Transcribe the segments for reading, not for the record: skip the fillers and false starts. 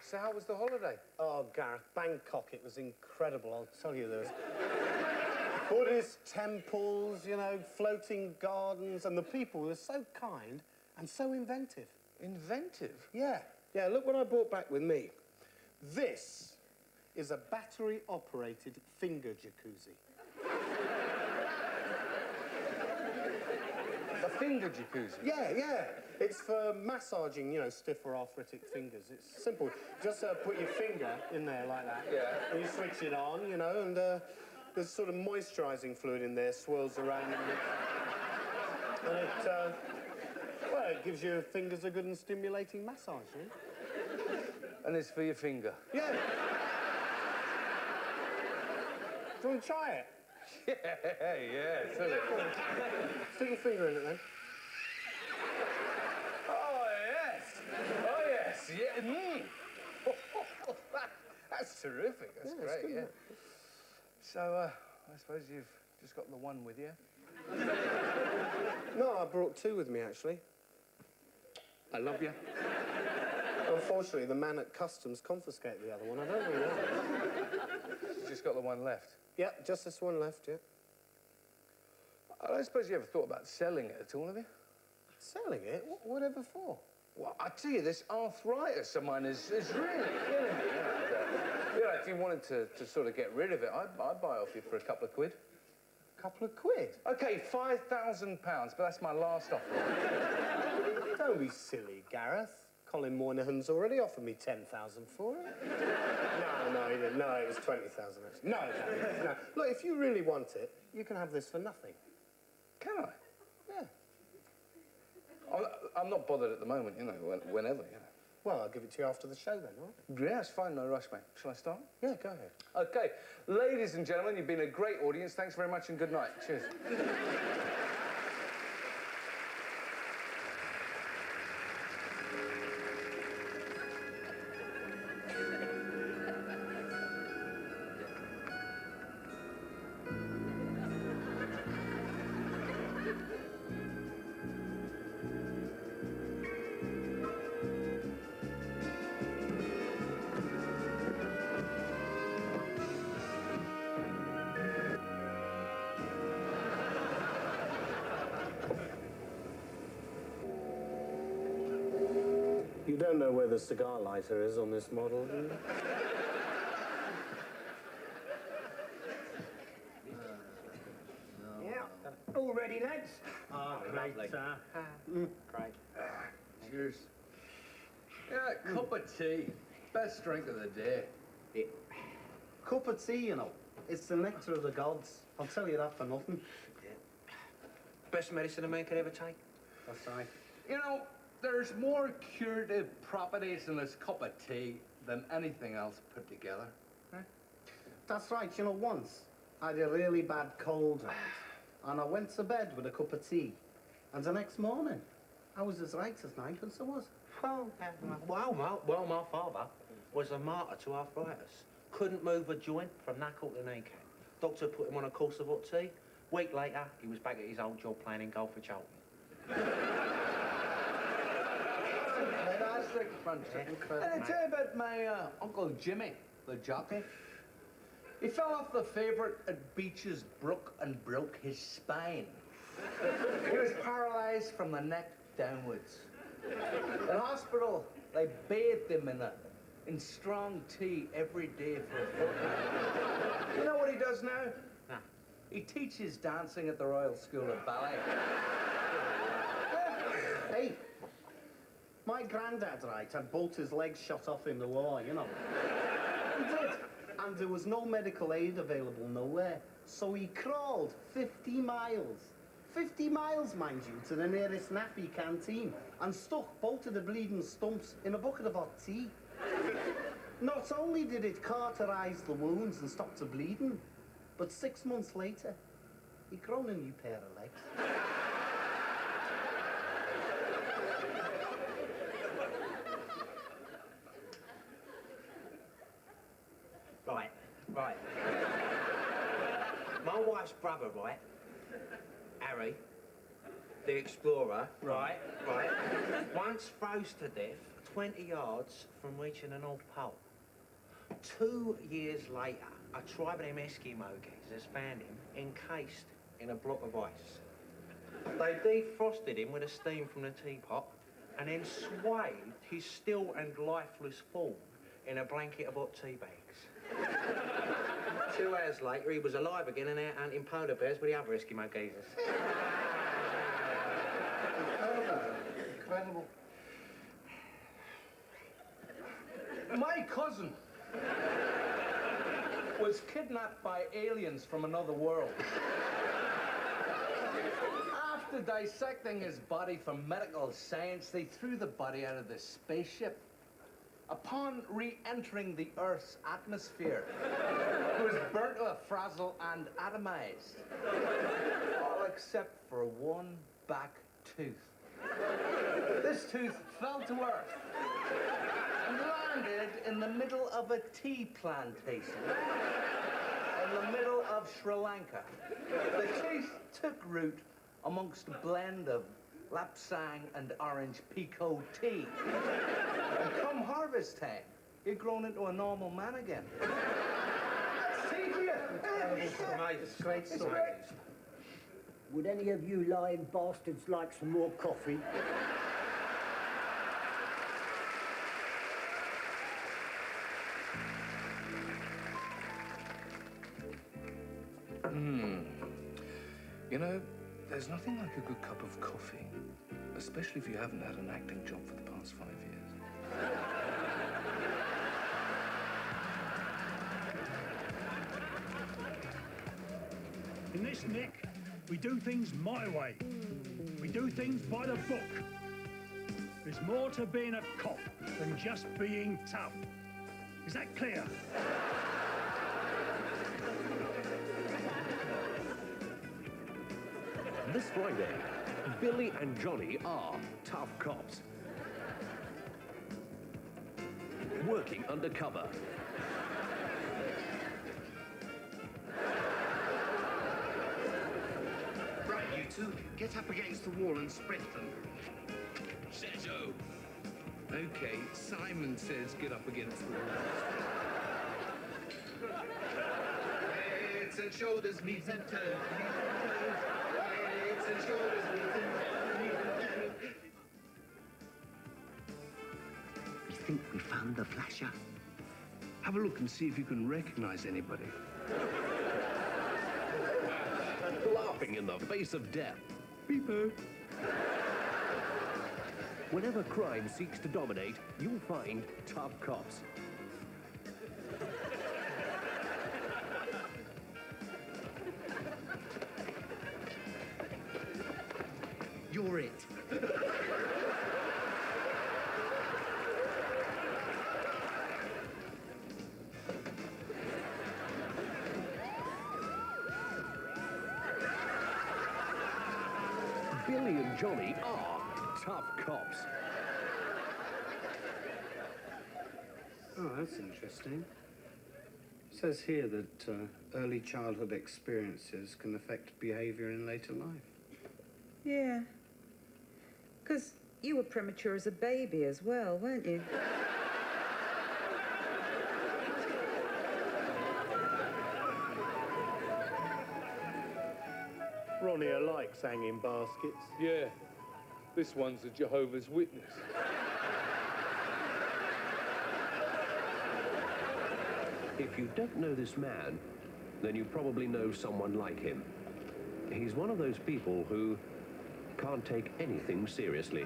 So how was the holiday? Oh, Gareth, Bangkok, it was incredible, I'll tell you. There was Buddhist temples, you know, floating gardens, and the people were so kind and so inventive. Inventive? Yeah. Yeah, look what I brought back with me. This is a battery-operated finger jacuzzi. A finger jacuzzi? Yeah, yeah. It's for massaging, you know, stiff or arthritic fingers. It's simple. Just put your finger in there like that. Yeah. And you switch it on, you know, and there's sort of moisturising fluid in there, swirls around. And it gives your fingers a good and stimulating massage, you know? And it's for your finger? Yeah. Do you want to try it? Yeah, certainly. Stick your finger in it, then. Oh, yes, yeah. That's terrific, that's great, good, yeah. yeah. So, I suppose you've just got the one with you? No, I brought two with me, actually. I love you. Unfortunately, the man at customs confiscated the other one. I don't know why. You've just got the one left? Yeah, just this one left, yeah. I don't suppose you ever thought about selling it at all, have you? Selling it? Whatever for? Well, I tell you, this arthritis of mine is really killing me. You know, if you wanted to sort of get rid of it, I'd buy it off you for a couple of quid. Couple of quid? OK, £5,000, but that's my last offer. Don't be silly, Gareth. Colin Moynihan's already offered me 10,000 for it. No, he didn't. No, it was 20,000, actually. No. Look, if you really want it, you can have this for nothing. Can I? Yeah. I'm not bothered at the moment, you know, whenever, you know. Well, I'll give it to you after the show, then, all right? Yeah, it's fine, no rush, mate. Shall I start? Yeah, go ahead. OK, ladies and gentlemen, you've been a great audience. Thanks very much and good night. Cheers. You don't know where the cigar lighter is on this model, do you? Yeah, all ready, lads? Oh, great, sir. Great. Cheers. Yeah, cup of tea. Best drink of the day. Yeah. Cup of tea, you know. It's the nectar of the gods. I'll tell you that for nothing. Yeah. Best medicine a man could ever take. That's right. You know, there's more curative properties in this cup of tea than anything else put together. Right? That's right. You know, once I had a really bad cold, right? And I went to bed with a cup of tea. And the next morning, I was as right as ninepence I was. Well, my father was a martyr to arthritis. Couldn't move a joint from knuckle to kneecap. Doctor put him on a course of hot tea. Week later, he was back at his old job playing in golf for Charlton. Fantastic, fantastic. And I tell you about my Uncle Jimmy, the jockey. He fell off the favourite at Beaches Brook and broke his spine. He was paralysed from the neck downwards. In hospital, they bathed him in strong tea every day for a fortnight. You know what he does now? Nah. He teaches dancing at the Royal School of Ballet. Hey, my granddad, right, had both his legs shot off in the war, you know. He did. And there was no medical aid available nowhere. So he crawled 50 miles. 50 miles, mind you, to the nearest nappy canteen and stuck both of the bleeding stumps in a bucket of hot tea. Not only did it cauterise the wounds and stop the bleeding, but 6 months later, he'd grown a new pair of legs. Right. My wife's brother, right, Harry, the explorer, right, once froze to death 20 yards from reaching the North Pole. 2 years later, a tribe of them Eskimo geezers found him encased in a block of ice. They defrosted him with the steam from the teapot and then swathed his still and lifeless form in a blanket of hot tea bags. 2 hours later, he was alive again and out hunting polar bears with the other Eskimo geezers. Incredible. My cousin was kidnapped by aliens from another world. After dissecting his body for medical science, they threw the body out of the spaceship. Upon re-entering the Earth's atmosphere, it was burnt to a frazzle and atomized. All except for one back tooth. This tooth fell to Earth and landed in the middle of a tea plantation in the middle of Sri Lanka. The tooth took root amongst a blend of lapsang and orange pekoe tea. And come harvest time, he'd grown into a normal man again. That's tea for you. It's great It's story. great. Would any of you lying bastards like some more coffee? You know, there's nothing like a good cup of coffee, especially if you haven't had an acting job for the past 5 years. In this nick, we do things my way. We do things by the book. There's more to being a cop than just being tough. Is that clear? This Friday, Billy and Johnny are tough cops. Working undercover. Right, you two, get up against the wall and spread them. Sergio! Okay, Simon says get up against the wall. Heads and shoulders, knees and toes, knees and toes. Heads and shoulders, knees and toes, knees and toes. We think we found the flasher. Have a look and see if you can recognize anybody. Laughing in the face of death. Beepo. Whenever crime seeks to dominate, you'll find tough cops. You're it. Billy and Johnny are tough cops. Oh, that's interesting. It says here that early childhood experiences can affect behaviour in later life. Yeah. Because you were premature as a baby as well, weren't you? Ronnie likes hanging baskets. Yeah, this one's a Jehovah's Witness. If you don't know this man, then you probably know someone like him. He's one of those people who can't take anything seriously.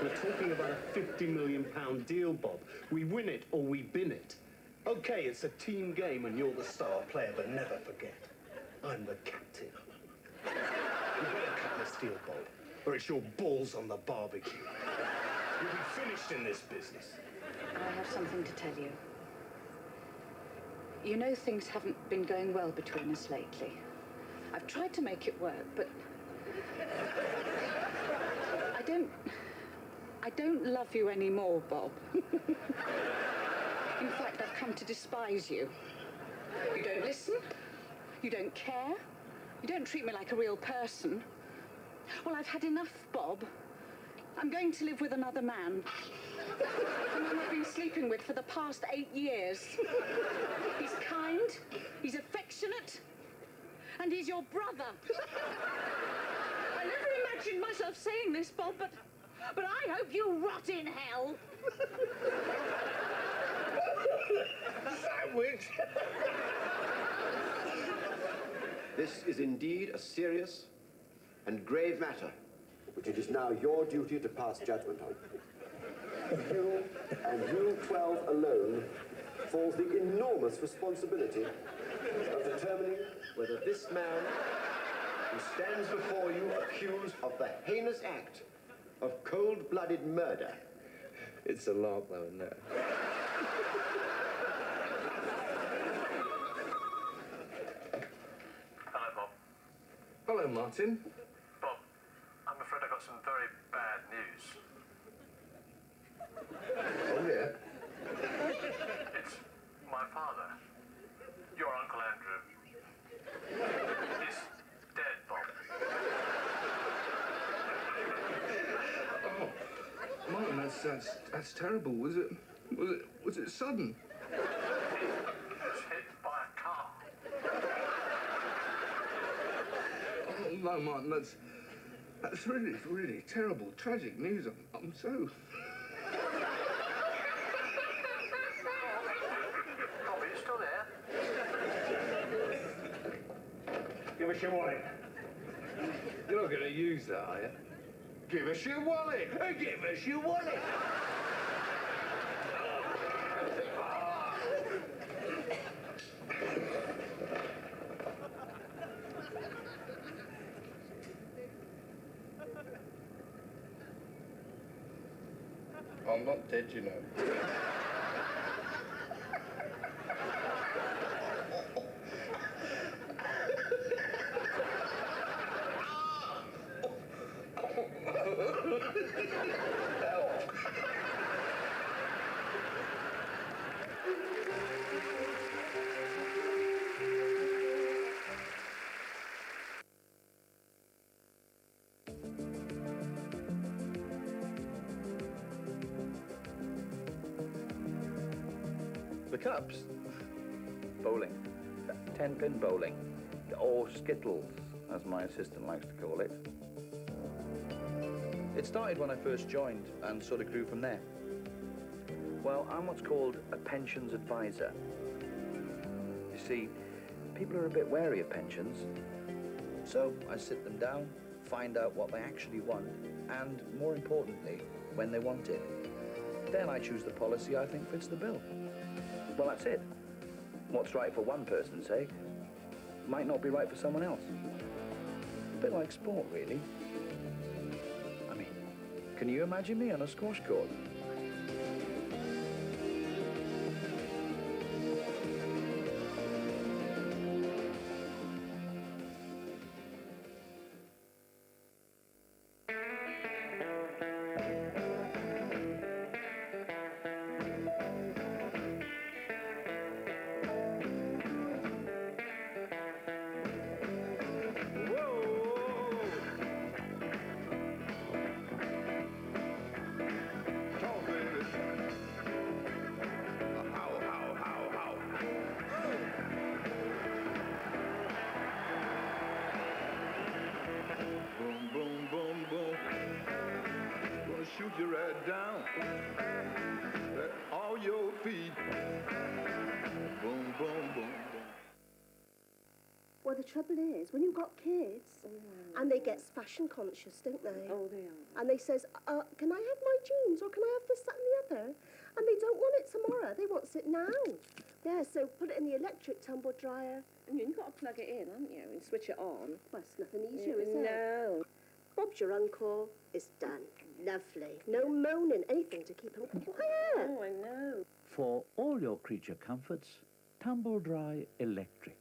We're talking about a £50 million deal, Bob. We win it or we bin it. Okay, it's a team game and you're the star player, but never forget, I'm the captain. You better cut this deal, Bob, or it's your balls on the barbecue. You'll be finished in this business. I have something to tell you. You know things haven't been going well between us lately. I've tried to make it work, but I I don't love you anymore, Bob. In fact, I've come to despise you. You don't listen. You don't care. You don't treat me like a real person. Well, I've had enough, Bob. I'm going to live with another man. The man I've been sleeping with for the past 8 years. He's kind, he's affectionate, and he's your brother. I never imagined myself saying this, Bob, but I hope you rot in hell. Sandwich. This is indeed a serious and grave matter, which it is now your duty to pass judgment on. You and you 12 alone falls the enormous responsibility of determining whether this man who stands before you accused of the heinous act of cold-blooded murder. It's a lark, though, isn't it? Hello, Bob. Hello, Martin. Bob, I'm afraid I got some very bad news. Oh, yeah? It's my father, your Uncle Andrew. He's dead, Bob. Oh, Martin, that's terrible. Was it sudden? He was hit by a car. Oh, no, Martin, that's really, really terrible, tragic news. I'm so... Bob, are you still there? Give us your wallet. You're not going to use that, are you? Give us your wallet. Give us your wallet. I'm not dead, you know. The cups? Bowling. 10-pin bowling. Or skittles, as my assistant likes to call it. It started when I first joined and sort of grew from there. Well, I'm what's called a pensions advisor. You see, people are a bit wary of pensions. So I sit them down, find out what they actually want, and more importantly, when they want it. Then I choose the policy I think fits the bill. Well, that's it. What's right for one person's sake might not be right for someone else. A bit like sport, really. I mean, can you imagine me on a squash court? Shoot you right down at all your feet. Boom, boom, boom, boom. Well, the trouble is, when you've got kids, and they get fashion conscious, don't they? Oh, they are. And they says, can I have my jeans, or can I have this, that, and the other? And they don't want it tomorrow, they want it now. Yeah, so put it in the electric tumble dryer. And you've got to plug it in, haven't you, and switch it on. Well, it's nothing easier, is it? No. Bob's your uncle, it's done. Lovely. No moaning, anything to keep him quiet. Oh, I know. For all your creature comforts, Tumble Dry Electric.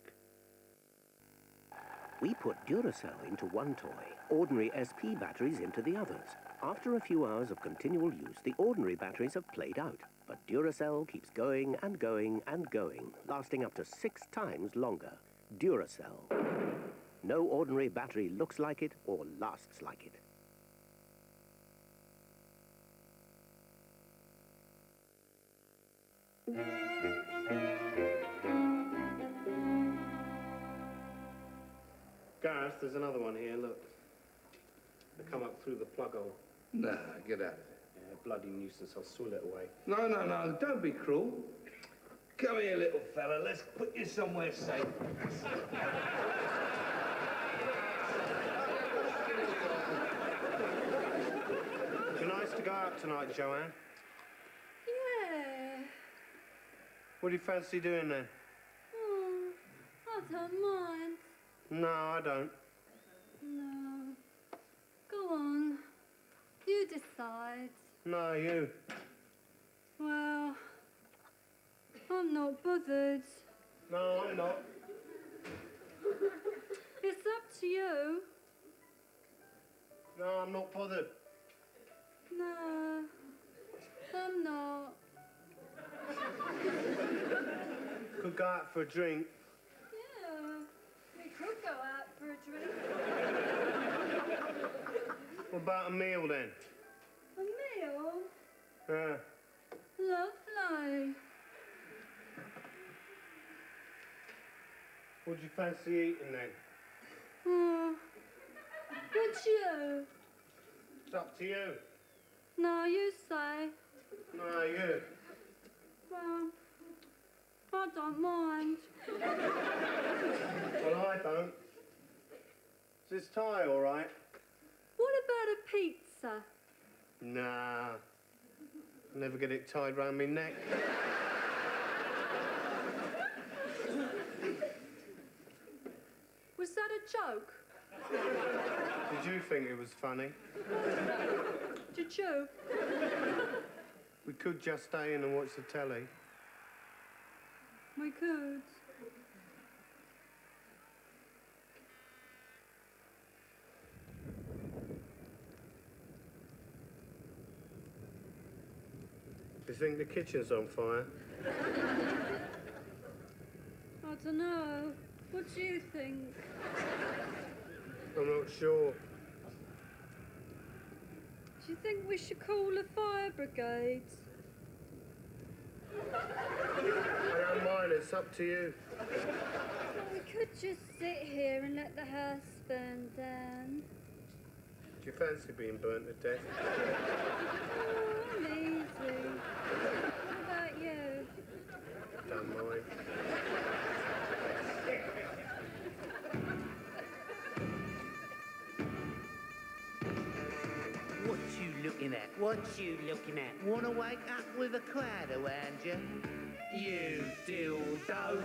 We put Duracell into one toy, ordinary SP batteries into the others. After a few hours of continual use, the ordinary batteries have played out. But Duracell keeps going and going and going, lasting up to 6 times longer. Duracell. No ordinary battery looks like it or lasts like it. Gareth, there's another one here, look. They come up through the plug hole. Nah, get out of it. Yeah, bloody nuisance, I'll swill it away. No, no, no, don't be cruel. Come here, little fella, let's put you somewhere safe. Be nice to go out tonight, Joanne. Yeah. What do you fancy doing then? Oh, I don't mind. No, I don't. No. Go on. You decide. No, you. Well, I'm not bothered. No, I'm not. It's up to you. No, I'm not bothered. No, I'm not. Could go out for a drink. Yeah, we could go out for a drink. What about a meal then? A meal? Yeah. Lovely. What do you fancy eating then? Oh, would you? It's up to you. No, you say. No, you. Well, I don't mind. Well, I don't. Is this tie all right? What about a pizza? Nah. Never get it tied round me neck. Was that a joke? Did you think it was funny? Did you? We could just stay in and watch the telly. We could. Do you think the kitchen's on fire? I don't know. What do you think? I'm not sure. Do you think we should call the fire brigade? I don't mind, it's up to you. We could just sit here and let the house burn down. Do you fancy being burnt to death? Oh, I'm easy. What about you? Don't mind. What you looking at? What you looking at? Wanna wake up with a crowd around you? You dildo.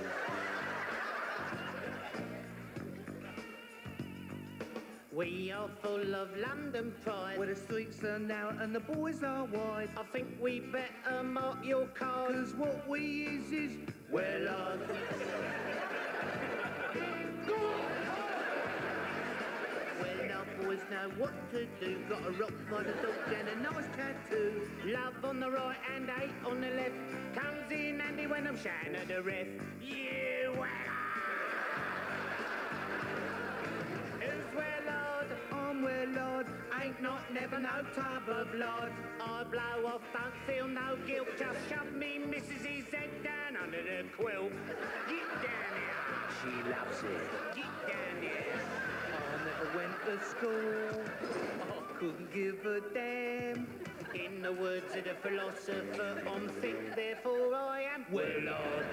We are full of London pride, where the streets are narrow and the boys are wide. I think we better mark your card, 'cause what we is we're lord. Well, our boys know what to do. Got a rock by the dog and a nice tattoo. Love on the right and hate on the left. Comes in handy when I'm shouting at the ref. You Who's well lord? I'm well lord. Ain't not never no type of lord. I blow off, don't feel no guilt. Just shove me missus's head down under the quilt. Get down here. She loves it. Get down here. I never went to school. I couldn't give a damn. In the words of the philosopher, I'm thick, therefore I am well lord.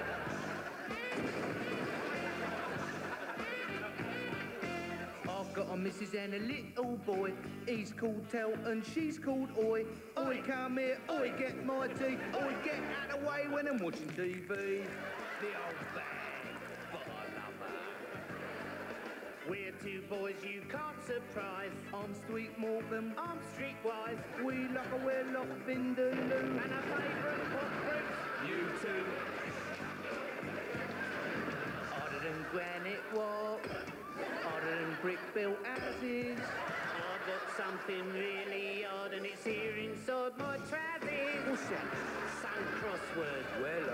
I've got a missus and a little boy. He's called Tel and she's called Oi. Oi, come here, Oi, get my tea. Oi, get out of the way when I'm watching TV. The old bag, but I love her. We're two boys you can't surprise. I'm Street Morgan, I'm streetwise. we lock a we're locked in the loo. And a favourite pop groups, you two. Harder than granite walk, harder than brick built houses. Our got something really odd and it's here inside my trousers. What's that? Some crossword. Well,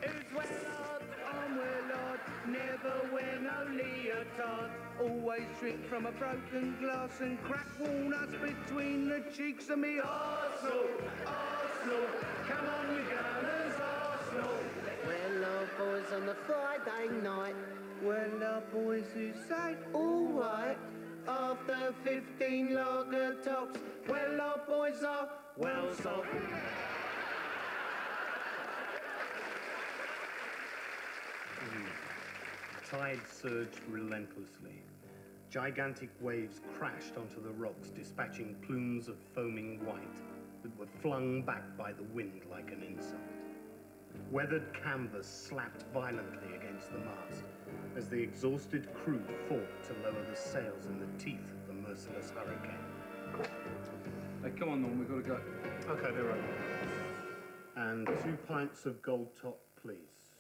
Who's well odd? I'm well odd. Never wear no leotard. Always drink from a broken glass and crack walnuts between the cheeks of me. Arsenal, Arsenal, come on you gunners, Arsenal. Well, boys on the Friday night. Well, boys who say all right after 15 lager tops. Well, boys are well soft. Tide surged relentlessly. Gigantic waves crashed onto the rocks, dispatching plumes of foaming white that were flung back by the wind like an insult. Weathered canvas slapped violently against the mast as the exhausted crew fought to lower the sails in the teeth of the merciless hurricane. Hey, come on, Norm, we've got to go. Okay, be right back. And 2 pints of gold top, please.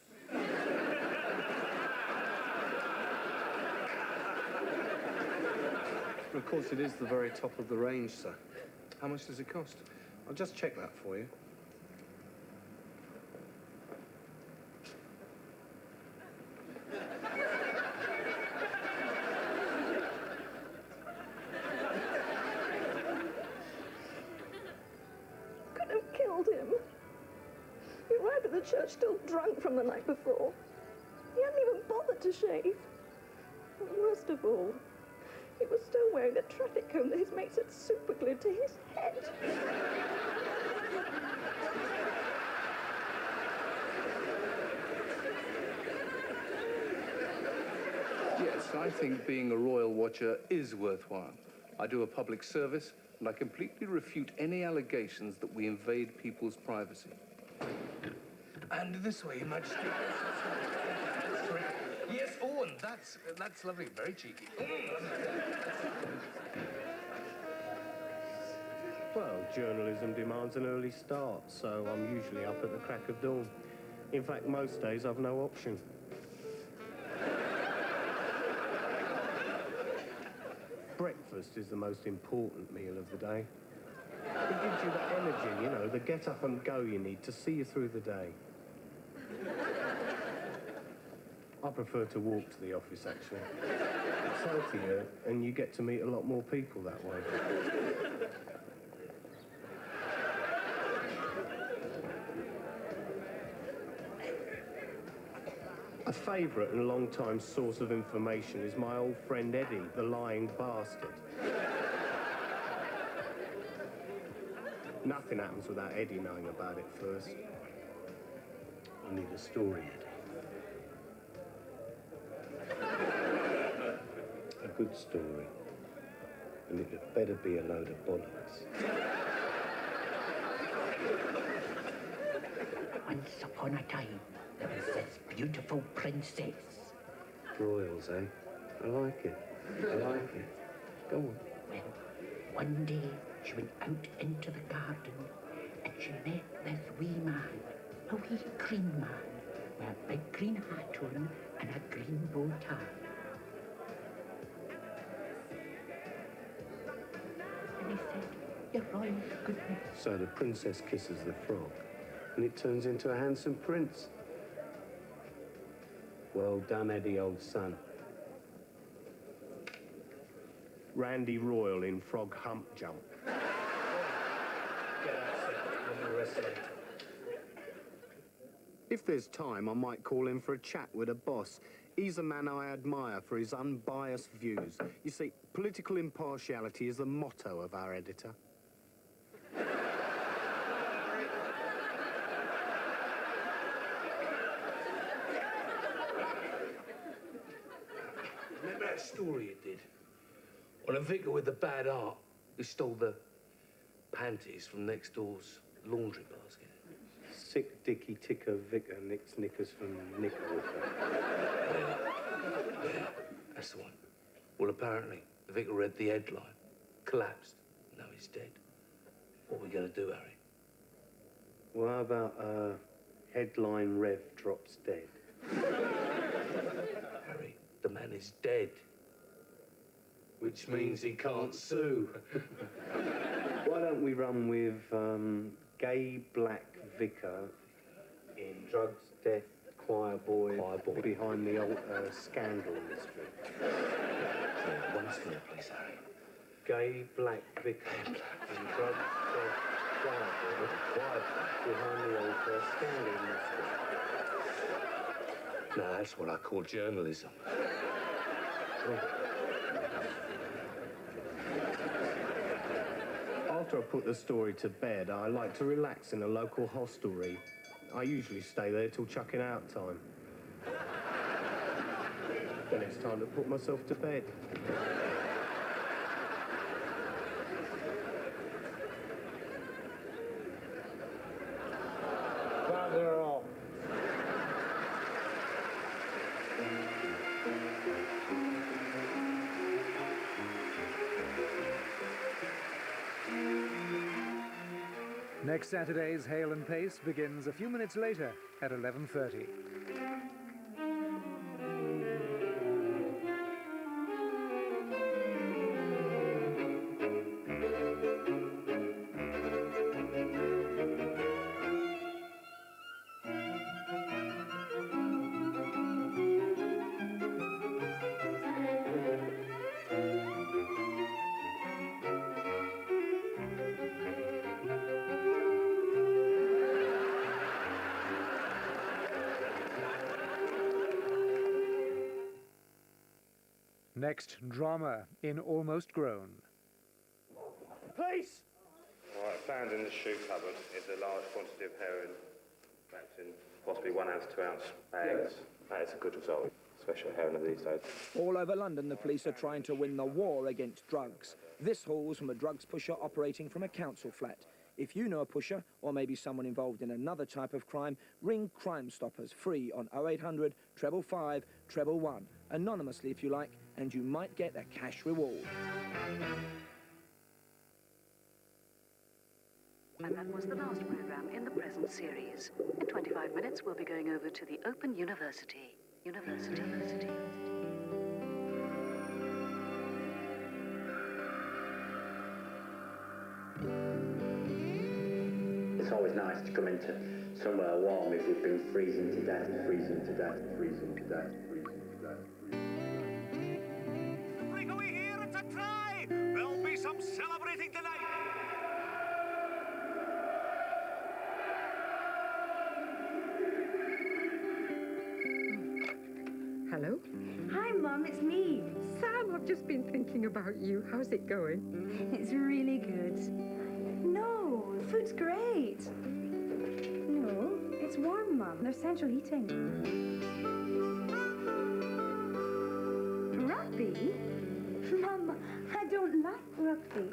Of course, it is the very top of the range, sir. How much does it cost? I'll just check that for you. Could have killed him. He arrived at the church still drunk from the night before. He hadn't even bothered to shave. And worst of all, he was still wearing the traffic cone that his mates had superglued to his head. Yes, I think being a royal watcher is worthwhile. I do a public service, and I completely refute any allegations that we invade people's privacy. And this way, Your Majesty. Yes, oh, and that's lovely, very cheeky. Well, journalism demands an early start, so I'm usually up at the crack of dawn. In fact, most days I've no option. Breakfast is the most important meal of the day. It gives you that energy, you know, the get up and go you need to see you through the day. I prefer to walk to the office, actually. It's healthier, and you get to meet a lot more people that way. A favourite and long-time source of information is my old friend Eddie, the lying bastard. Nothing happens without Eddie knowing about it first. I need a story, Eddie. A good story. And it had better be a load of bollocks. Once upon a time, there was this beautiful princess. Royals, eh? I like it. I like it. Go on. Well, one day she went out into the garden and she met this wee man, a wee green man, with a big green hat on and a green bow tie. And he said, Your Royal Goodness. So the princess kisses the frog, and it turns into a handsome prince. Well done, Eddie, old son. Randy Royal in Frog Hump Jump. If there's time, I might call in for a chat with a boss. He's a man I admire for his unbiased views. You see, political impartiality is the motto of our editor. Remember that story you did? On a vicar with the bad heart who stole the panties from next door's laundry basket. Sick dicky ticker vicar nicks knickers from Knickerwicker. Yeah, that's the one. Well, apparently, the vicar read the headline, collapsed, now he's dead. What are we going to do, Harry? Well, how about headline Rev drops dead? Harry, the man is dead. Which means he can't sue. Why don't we run with gay black vicar in drugs, death, choir boy behind the altar, scandal mystery. Yeah, one's for the police, Harry. Gay black vicar in drugs, death, choir boy behind the altar, scandal mystery. No, that's what I call journalism. After I put the story to bed, I like to relax in a local hostelry. I usually stay there till chucking out time. Then it's time to put myself to bed. Bugger off. Next Saturday's Hale and Pace begins a few minutes later at 11:30. Next, drama in Almost Grown. Police! Right, found in the shoe cupboard is a large quantity of heroin, wrapped in possibly 1 ounce, 2 ounce bags. That is a good result, especially heroin of these days. All over London, the police are trying to win the war against drugs. This haul's from a drugs pusher operating from a council flat. If you know a pusher, or maybe someone involved in another type of crime, ring Crime Stoppers free on 0800 555 111, anonymously if you like, and you might get a cash reward. And that was the last program in the present series. In 25 minutes, we'll be going over to the Open University. University. It's always nice to come into somewhere warm if you've been freezing to death, freezing to death, freezing to death, freezing to death, freezing. Are we here to try? There'll be some celebrating tonight. Hello? Hi, Mum, it's me. Sam, I've just been thinking about you. How's it going? It's really good. No, the food's great. No, it's warm, Mum. There's central heating. Rugby? Mum, I don't like rugby.